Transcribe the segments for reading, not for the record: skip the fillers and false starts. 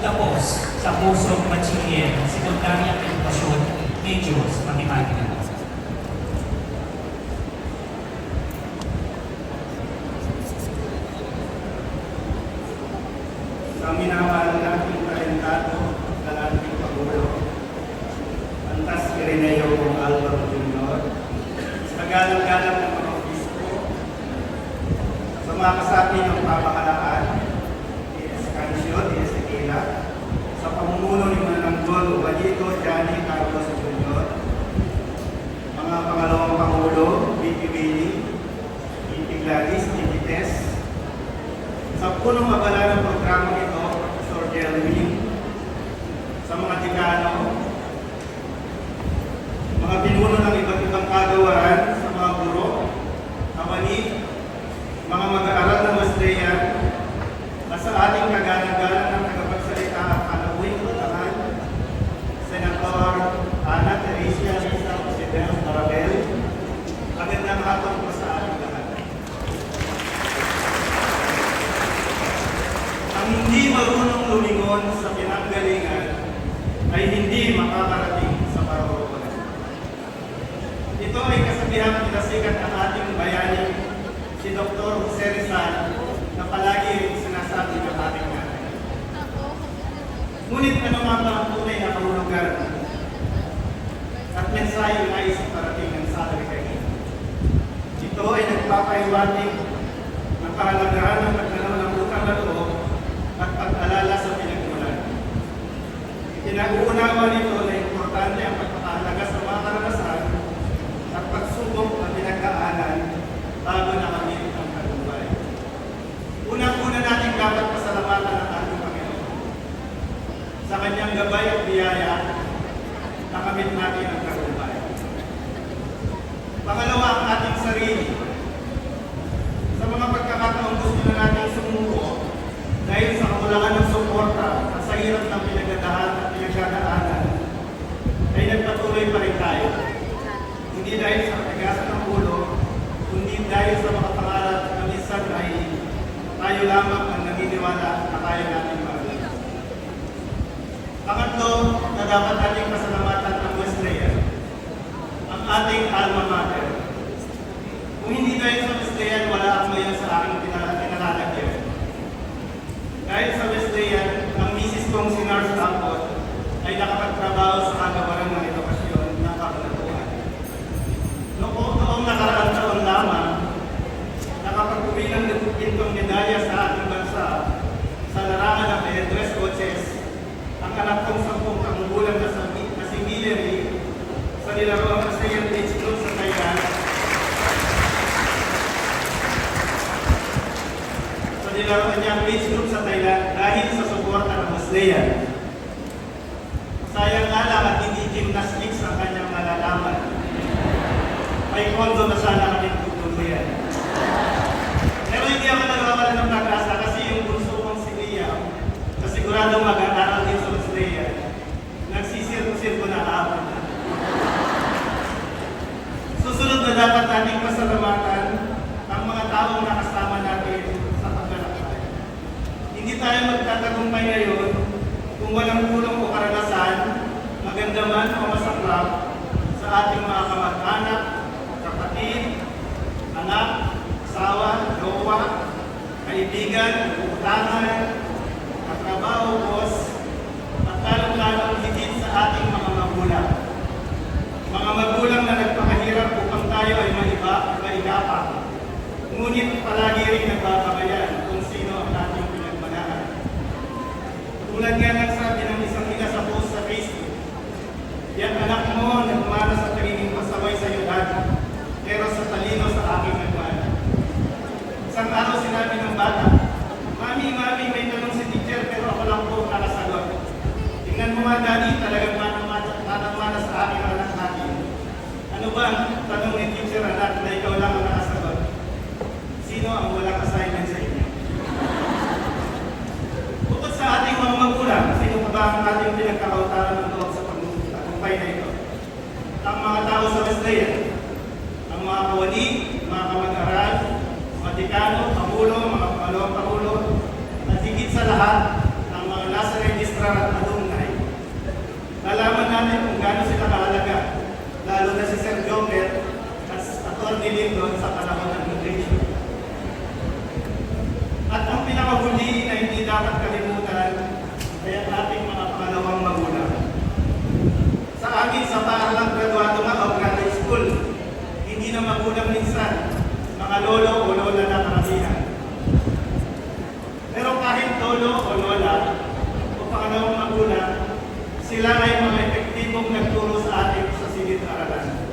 nagtapos sa Pusong Bachiller, Sekundaryang Edukasyon, Medios, Matematika. Sa minamahal nating talentado na ating Pangulo, Antas Ireneo Alvaro Jr., sa galang-galang ng mga obispo, sa mga kasapi ng pamahalaan, D.S. Cancio, D.S. Tequila, sa pamumuno ni Mananggol Ubalito, Johnny Carlos Jr., mga pangalawang Pangulo, B.P. Willie, B.P. Gladys, B.P. Tess, sa punong abala ng programa ito, Sir Delwin, sa mga dekano, mga pinuno ng iba't ibang kagawaran, sa mga guro, kawani, mga mag-aaral ng Wesleyan, at sa ating kagalang-galang ng tagapagsalita at kalawin utangan, Senator Ana Teresia Lisa Ocibel Marabel, magandang hapon po sa ating lahat. Ang hindi marunong lumingon sa pinanggalingan ay hindi makakarating sa paroonan. Ito ay kasabihan pinasikat ng ating bayani, si Dr. Jose Rizal, na palagi rin sinasabi ng ating nanay. Ngunit ano nga ba ang tunay na kahulugan at mensahe na nais parating ng salikain? Ito ay nagpapaiwating ng kahalagahan ng pagdalaw ng utang na loob at pag-alala sa pinagmulan. Pinag-uunawa nito na importante ang pagpapahalaga sa mga karanasan at pagsubok na pinagdaanan bago nakamit ang tagumpay. Unang-una natin dapat pasalamatan ang ating Panginoon sa kanyang gabay at biyaya nakamit natin ang tagumpay. Pangalawa, ang ating sarili. Sa mga pagkakataong gusto na natin sumuko dahil sa kakulangan ng suporta at sa hirap ng pinagdadaanan, ay nagpatuloy pa rin tayo. Hindi dahil sa katigasan ng ulo, kundi dahil sa mga pangarap na minsan ay tayo lamang ang naniniwala na kaya natin magaling. Pangatlo, na dapat ating pasalamatan ang Wesleyan, ang ating alma mater. Kung hindi dahil sa Wesleyan, wala ako ngayon sa aking pinalalagyan. Dahil sa Wesleyan, ang misis kong si Nars Lampot ay nakapagtrabaho sa kagawaran ng edukasyon ng kakalatuan. Noong nakaraang taon lamang, nakapag-uwi ng pintong medalya sa ating bansa sa larangan ng Pedres Coaches, ang anak kong 10 taong gulang na si Hillary sa nilaroang ASEAN Beach Club sa Thailand. Sa nilaroang niyang Beach Club sa Thailand dahil sa suporta ng Wesleyan. Sayang nga lang at hindi gymnastics ang kanyang nalalaman. May kondo na sana kaming tutuluyan. Pero hindi ako nagwawala ng pag-asa kasi yung bunso kong si Liam, na siguradong mag-aaral din sa Wesleyan, nagsisirko-sirko na kahapon na. Susunod na dapat nating pasalamatan ang mga taong nakasama natin sa paglalakbay. Hindi tayo magtatagumpay ngayon kung walang tulong o karanasan, maganda man o masaklap, sa ating mga kamag-anak, kapatid, anak, asawa, jowa, kaibigan, utangan, katrabaho, boss, at lalong-lalong higit sa ating mga magulang. Mga magulang na nagpakahirap upang tayo ay maigapak. Ngunit palagi rin nagbababayan kung sino ang ating pinagmanahan. Tulad nga ng sabi ng isang ina sa post sa Facebook, yan anak mo nagmana sa training pasaway sa iyo dati, pero sa talino sa aking nagmana. Isang araw sinabi ng bata, Mami, may tanong si teacher pero ako lang po nakasagot. Tingnan mo nga daddy, talagang manang-mana sa aking anak natin. Ano ba ang tanong ni teacher anak na ikaw lang ang nakasagot? Sino ang walang assignment sa inyo? Bukod sa ating mga magulang, sino pa ba ang ating pinagkakautaran ng loob sa pagtagumpay na ito? Ang mga tao sa Wesleyan, ang mga kawani, mga kamag-aral, mga dekano, pangulo, mga pangalawang pangulo, at higit sa lahat, ang mga nasa registrar pagdilim doon sa panahon ng migration. At ang pinakahuli na hindi dapat kalimutan ay ang ating mga pangalawang magulang. Sa amin sa paaralang graduado nga o graduate school, hindi na magulang minsan, mga lolo o lola na karamihan. Pero kahit lolo o lola o pangalawang magulang, sila ay mga epektibong nagturo sa atin sa silid-aralan.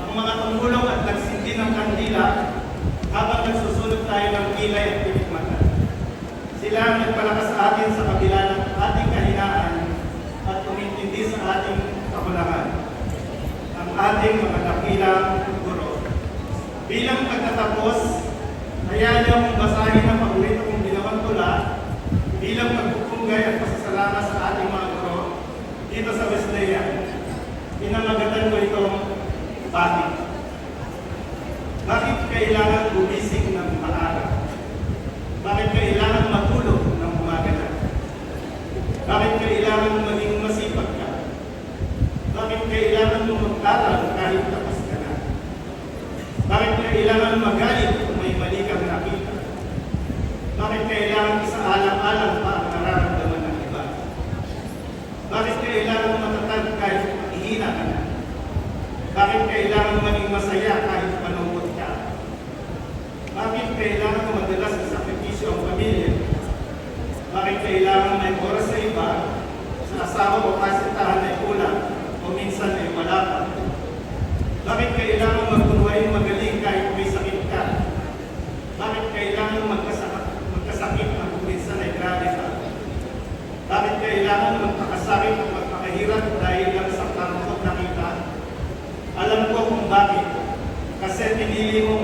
Ang mga tumulong at nagsindi ng kandila habang nagsusunod tayo ng kilay at pinikmatan. Sila ang nagpalakas sa atin sa kabila ng ating kahinaan at umintindi sa ating kakulangan. Ang ating mga dakilang guro. Bilang pagtatapos, hayaan niyo akong basahin ang paborito kong ginawang tula bilang pagpupunggay at pasasalamat sa ating mga guro dito sa Wesleyan. Pinamagatan ko itong bakit. Bakit kailangan gumising ng maaga? Bakit kailangan matulog ng umaga na? Bakit kailangan maging masipag ka? Bakit kailangan mo mag-aral kahit tapos ka na? Bakit kailangan magalit kung may mali kang nakita? Bakit kailangan isaalang-alang pa ang nararamdaman ng iba? Bakit kailangan matatag kahit mahihina ka na? Bakit kailangan maging masaya kahit malungkot ka? Bakit kailangan mo madalas sa sakripisyo ang pamilya? Bakit kailangan may oras sa iba, sa asawa o kasitahan ay kulang o minsan ay wala pa? Bakit kailangan magkunwaring magaling kahit may sakit ka? Bakit kailangan magkasakit na kung minsan ay grabe ka? Bakit kailangan magpakasakit o magpakahirap dahil lang sa karungkot na kita? Alam ko kung bakit. Kasi pinili mo